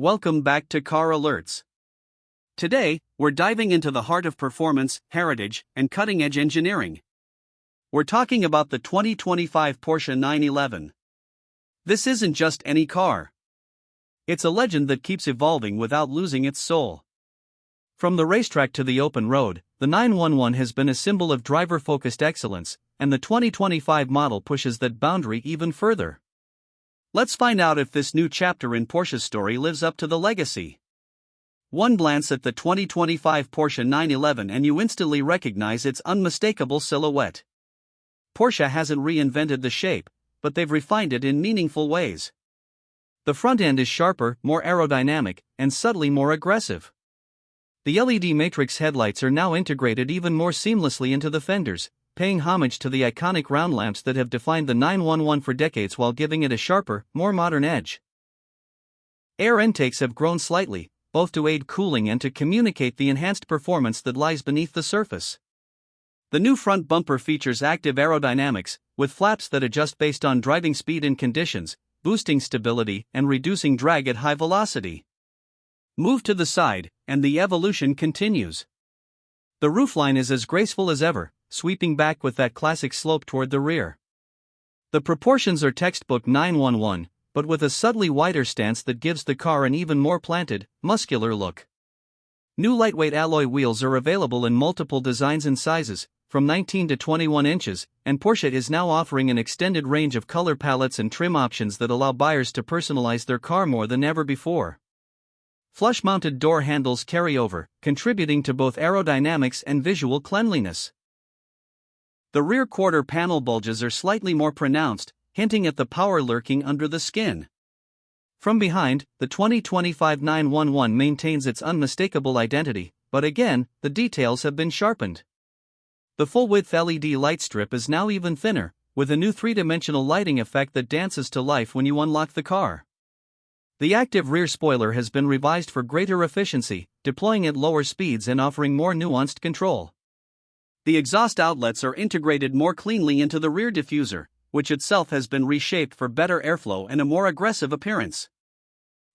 welcome back to Car Alerts. Today, we're diving into the heart of performance, heritage, and cutting-edge engineering. We're talking about the 2025 Porsche 911. This isn't just any car. It's a legend that keeps evolving without losing its soul. From the racetrack to the open road, the 911 has been a symbol of driver-focused excellence, and the 2025 model pushes that boundary even further. Let's find out if this new chapter in Porsche's story lives up to the legacy. One glance at the 2025 Porsche 911 and you instantly recognize its unmistakable silhouette. Porsche hasn't reinvented the shape, but they've refined it in meaningful ways. The front end is sharper, more aerodynamic, and subtly more aggressive. The LED matrix headlights are now integrated even more seamlessly into the fenders, paying homage to the iconic round lamps that have defined the 911 for decades while giving it a sharper, more modern edge. Air intakes have grown slightly, both to aid cooling and to communicate the enhanced performance that lies beneath the surface. The new front bumper features active aerodynamics, with flaps that adjust based on driving speed and conditions, boosting stability and reducing drag at high velocity. Move to the side, and the evolution continues. The roofline is as graceful as ever, sweeping back with that classic slope toward the rear. The proportions are textbook 911, but with a subtly wider stance that gives the car an even more planted, muscular look. New lightweight alloy wheels are available in multiple designs and sizes, from 19 to 21 inches, and Porsche is now offering an extended range of color palettes and trim options that allow buyers to personalize their car more than ever before. Flush-mounted door handles carry over, contributing to both aerodynamics and visual cleanliness. The rear quarter panel bulges are slightly more pronounced, hinting at the power lurking under the skin. From behind, the 2025 911 maintains its unmistakable identity, but again, the details have been sharpened. The full-width LED light strip is now even thinner, with a new three-dimensional lighting effect that dances to life when you unlock the car. The active rear spoiler has been revised for greater efficiency, deploying at lower speeds and offering more nuanced control. The exhaust outlets are integrated more cleanly into the rear diffuser, which itself has been reshaped for better airflow and a more aggressive appearance.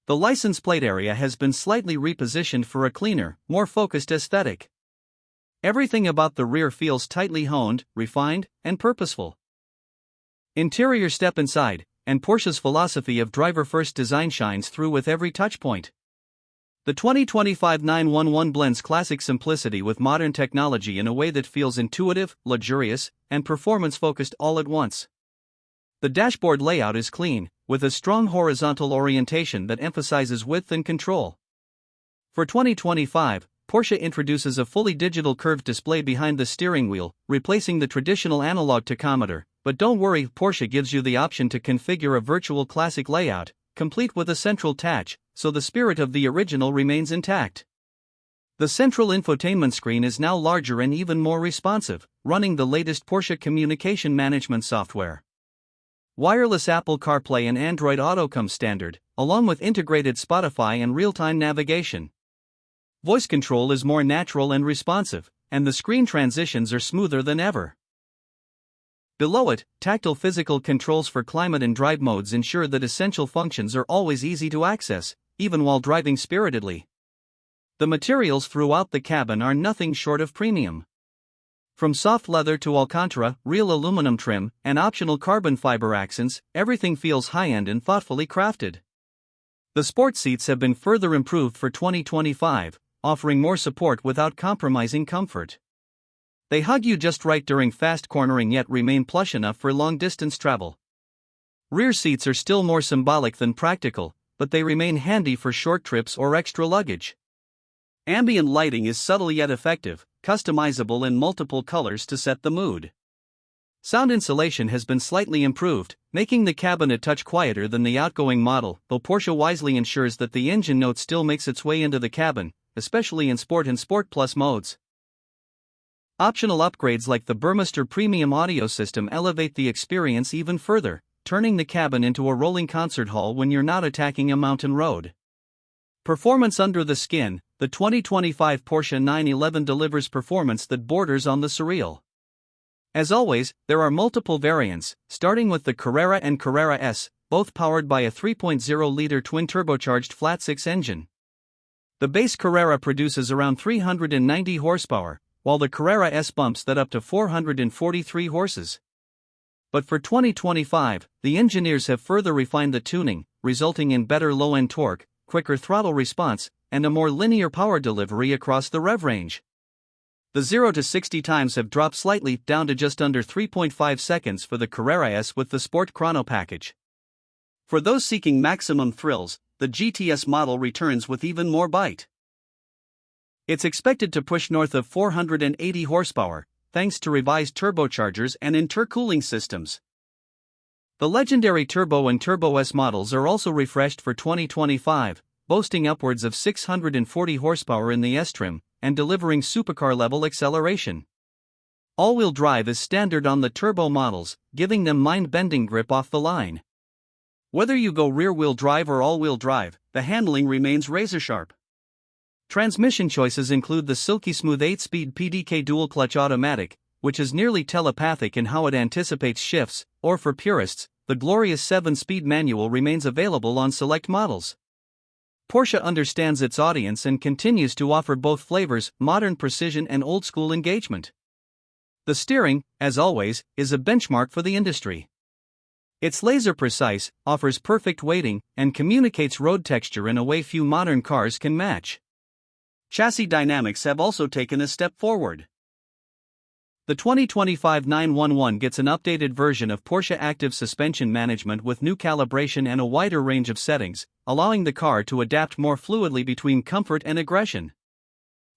The license plate area has been slightly repositioned for a cleaner, more focused aesthetic. Everything about the rear feels tightly honed, refined, and purposeful. Interior step inside, and Porsche's philosophy of driver-first design shines through with every touchpoint. The 2025 911 blends classic simplicity with modern technology in a way that feels intuitive, luxurious, and performance-focused all at once. The dashboard layout is clean, with a strong horizontal orientation that emphasizes width and control. For 2025, Porsche introduces a fully digital curved display behind the steering wheel, replacing the traditional analog tachometer, but don't worry, Porsche gives you the option to configure a virtual classic layout, complete with a central touch, so the spirit of the original remains intact. The central infotainment screen is now larger and even more responsive, running the latest Porsche communication management software. Wireless Apple CarPlay and Android Auto come standard, along with integrated Spotify and real-time navigation. Voice control is more natural and responsive, and the screen transitions are smoother than ever. Below it, tactile physical controls for climate and drive modes ensure that essential functions are always easy to access, even while driving spiritedly. The materials throughout the cabin are nothing short of premium. From soft leather to Alcantara, real aluminum trim, and optional carbon fiber accents, everything feels high-end and thoughtfully crafted. The sport seats have been further improved for 2025, offering more support without compromising comfort. They hug you just right during fast cornering yet remain plush enough for long-distance travel. Rear seats are still more symbolic than practical, but they remain handy for short trips or extra luggage. Ambient lighting is subtle yet effective, customizable in multiple colors to set the mood. Sound insulation has been slightly improved, making the cabin a touch quieter than the outgoing model, though Porsche wisely ensures that the engine note still makes its way into the cabin, especially in Sport and Sport Plus modes. Optional upgrades like the Burmester Premium Audio System elevate the experience even further, turning the cabin into a rolling concert hall when you're not attacking a mountain road. Performance under the skin, the 2025 Porsche 911 delivers performance that borders on the surreal. As always, there are multiple variants, starting with the Carrera and Carrera S, both powered by a 3.0-liter twin-turbocharged flat-six engine. The base Carrera produces around 390 horsepower, while the Carrera S bumps that up to 443 horses. But for 2025, the engineers have further refined the tuning, resulting in better low-end torque, quicker throttle response, and a more linear power delivery across the rev range. The 0 to 60 times have dropped slightly, down to just under 3.5 seconds for the Carrera S with the Sport Chrono package. For those seeking maximum thrills, the GTS model returns with even more bite. It's expected to push north of 480 horsepower, thanks to revised turbochargers and intercooling systems. The legendary Turbo and Turbo S models are also refreshed for 2025, boasting upwards of 640 horsepower in the S trim, and delivering supercar-level acceleration. All-wheel drive is standard on the Turbo models, giving them mind-bending grip off the line. Whether you go rear-wheel drive or all-wheel drive, the handling remains razor-sharp. Transmission choices include the silky smooth 8-speed PDK dual-clutch automatic, which is nearly telepathic in how it anticipates shifts, or for purists, the glorious 7-speed manual remains available on select models. Porsche understands its audience and continues to offer both flavors, modern precision and old-school engagement. The steering, as always, is a benchmark for the industry. It's laser-precise, offers perfect weighting, and communicates road texture in a way few modern cars can match. Chassis dynamics have also taken a step forward. The 2025 911 gets an updated version of Porsche Active Suspension Management with new calibration and a wider range of settings, allowing the car to adapt more fluidly between comfort and aggression.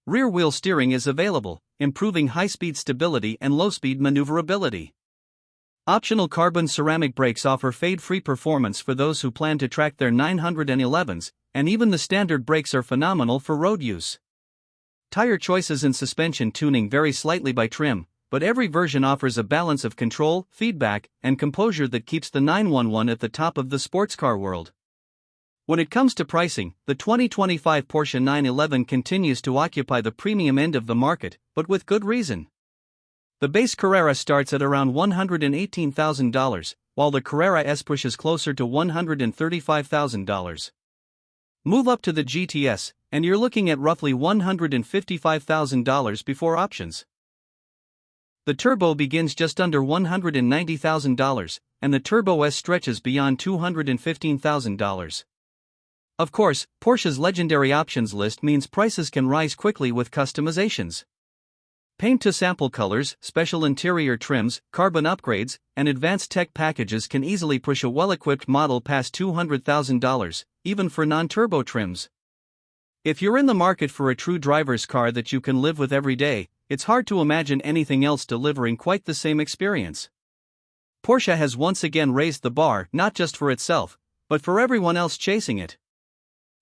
Rear-wheel steering is available, improving high-speed stability and low-speed maneuverability. Optional carbon ceramic brakes offer fade-free performance for those who plan to track their 911s, and even the standard brakes are phenomenal for road use. Tire choices and suspension tuning vary slightly by trim, but every version offers a balance of control, feedback, and composure that keeps the 911 at the top of the sports car world. When it comes to pricing, the 2025 Porsche 911 continues to occupy the premium end of the market, but with good reason. The base Carrera starts at around $118,000, while the Carrera S pushes closer to $135,000. Move up to the GTS, and you're looking at roughly $155,000 before options. The Turbo begins just under $190,000, and the Turbo S stretches beyond $215,000. Of course, Porsche's legendary options list means prices can rise quickly with customizations. Paint-to-sample colors, special interior trims, carbon upgrades, and advanced tech packages can easily push a well-equipped model past $200,000, even for non-turbo trims. If you're in the market for a true driver's car that you can live with every day, it's hard to imagine anything else delivering quite the same experience. Porsche has once again raised the bar, not just for itself, but for everyone else chasing it.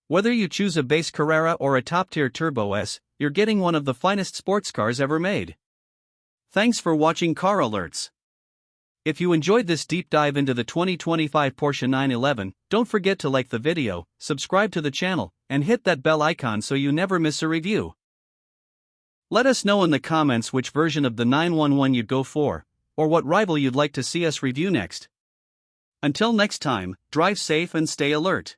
Whether you choose a base Carrera or a top-tier Turbo S, you're getting one of the finest sports cars ever made. Thanks for watching Car Alerts. If you enjoyed this deep dive into the 2025 Porsche 911, don't forget to like the video, subscribe to the channel, and hit that bell icon so you never miss a review. Let us know in the comments which version of the 911 you'd go for, or what rival you'd like to see us review next. Until next time, drive safe and stay alert.